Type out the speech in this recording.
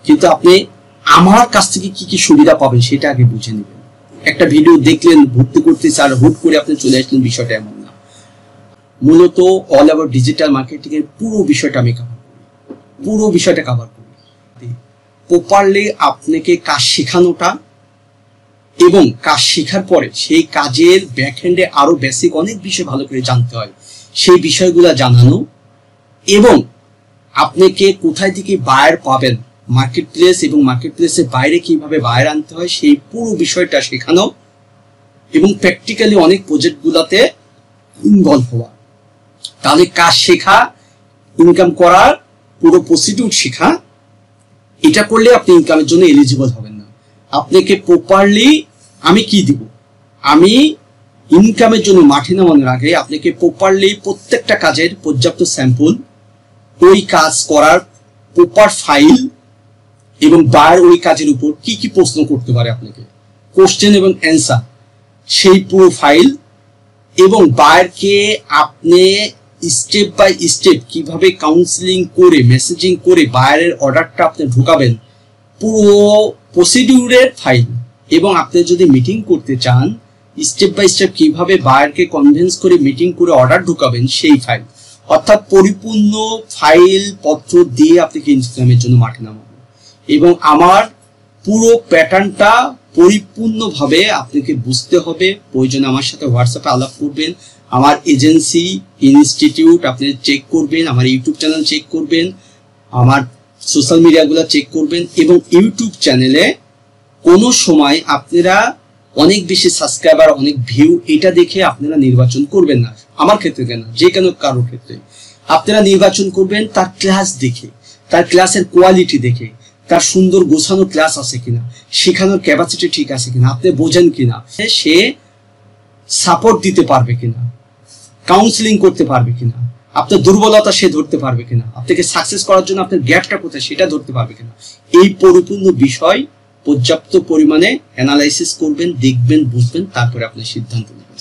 কিন্তু আপনি আমার কাছ থেকে কি কি সুবিধা পাবেন সেটা আগে বুঝে নেবেন। একটা ভিডিও দেখলেন, ভর্তি করতে চান, হুট করে আপনি চলে আসলেন, বিষয়টা এমন না। মূলত অল ওভার ডিজিটাল মার্কেটিং এর পুরো বিষয়টা আমি কভার করি, পুরো বিষয়টা কভার করি। প্রপারলি আপনাকে কাজ শেখানোটা এবং কাজ শেখার পরে সেই কাজের ব্যাকহ্যান্ডে আরো বেসিক অনেক বিষয় ভালো করে জানতে হয়, সেই বিষয়গুলো জানানো এবং আপনাকে কোথায় থেকে বায়ার পাবেন, মার্কেট প্লেস এবং মার্কেট প্লেসের বাইরে কিভাবে বায়ার আনতে হয় সেই পুরো বিষয়টা শেখানো এবং প্র্যাকটিক্যালি অনেক প্রজেক্টগুলোতে ইনভলভ হওয়া। তাহলে কাজ শেখা, ইনকাম করার পুরো প্রসিডিউর শেখা, এটা করলে আপনি ইনকামের জন্য এলিজিবল হবেন না। আপনাকে প্রপারলি আমি কি দিব, আমি ইনকামের জন্য মাঠে নামানোর আগে আপনাকে প্রপারলি প্রত্যেকটা কাজের পর্যাপ্ত স্যাম্পল, ওই কাজ করার প্রপার ফাইল এবং বায়ার ওই কাজের উপর কি কি প্রশ্ন করতে পারে আপনাকে, কোশ্চেন এবং অ্যান্সার, সেই পুরো ফাইল এবং বায়ারকে আপনি স্টেপ বাই স্টেপ কিভাবে কাউন্সিলিং করে মেসেজিং করে বায়ারের অর্ডারটা আপনি ঢুকাবেন, পুরো প্রসিডিউরের ফাইল। এবং আপনি যদি মিটিং করতে চান, স্টেপ বাই স্টেপ কিভাবে বায়ারকে কনভিন্স করে মিটিং করে অর্ডার ঢুকাবেন সেই ফাইল, অর্থাৎ পরিপূর্ণ ফাইল পত্র দিয়ে আপনাকে ইনকামের জন্য মাঠে নামাবো। এবং আমার পুরো প্যাটার্নটা পরিপূর্ণভাবে আপনাকে বুঝতে হবে। প্রয়োজনে আমার সাথে হোয়াটসঅ্যাপে আলাপ করবেন, আমার এজেন্সি ইনস্টিটিউট আপনি চেক করবেন, আমার ইউটিউব চ্যানেল চেক করবেন, আমার সোশ্যাল মিডিয়াগুলো চেক করবেন। এবং ইউটিউব চ্যানেলে কোনো সময় আপনারা অনেক বেশি সাবস্ক্রাইবার, অনেক ভিউ, এটা দেখে আপনারা নির্বাচন করবেন না। আমার ক্ষেত্রে কেন, যে কেন কারোর ক্ষেত্রে আপনারা নির্বাচন করবেন তার ক্লাস দেখে, তার ক্লাসের কোয়ালিটি দেখে, তার সুন্দর গোছানো ক্লাস আছে কিনা, শেখানোর ক্যাপাসিটি ঠিক আছে কিনা, আপনি বোঝেন কিনা, সে সাপোর্ট দিতে পারবে কিনা, কাউন্সিলিং করতে পারবে কিনা, আপনার দুর্বলতা সে ধরতে পারবে কিনা, আপনাকে সাকসেস করার জন্য আপনার গ্যাপটা কোথায় সেটা ধরতে পারবে কিনা, এই পরিপূর্ণ বিষয় পর্যাপ্ত পরিমাণে অ্যানালাইসিস করবেন, দেখবেন, বুঝবেন, তারপরে আপনি সিদ্ধান্ত নেবেন।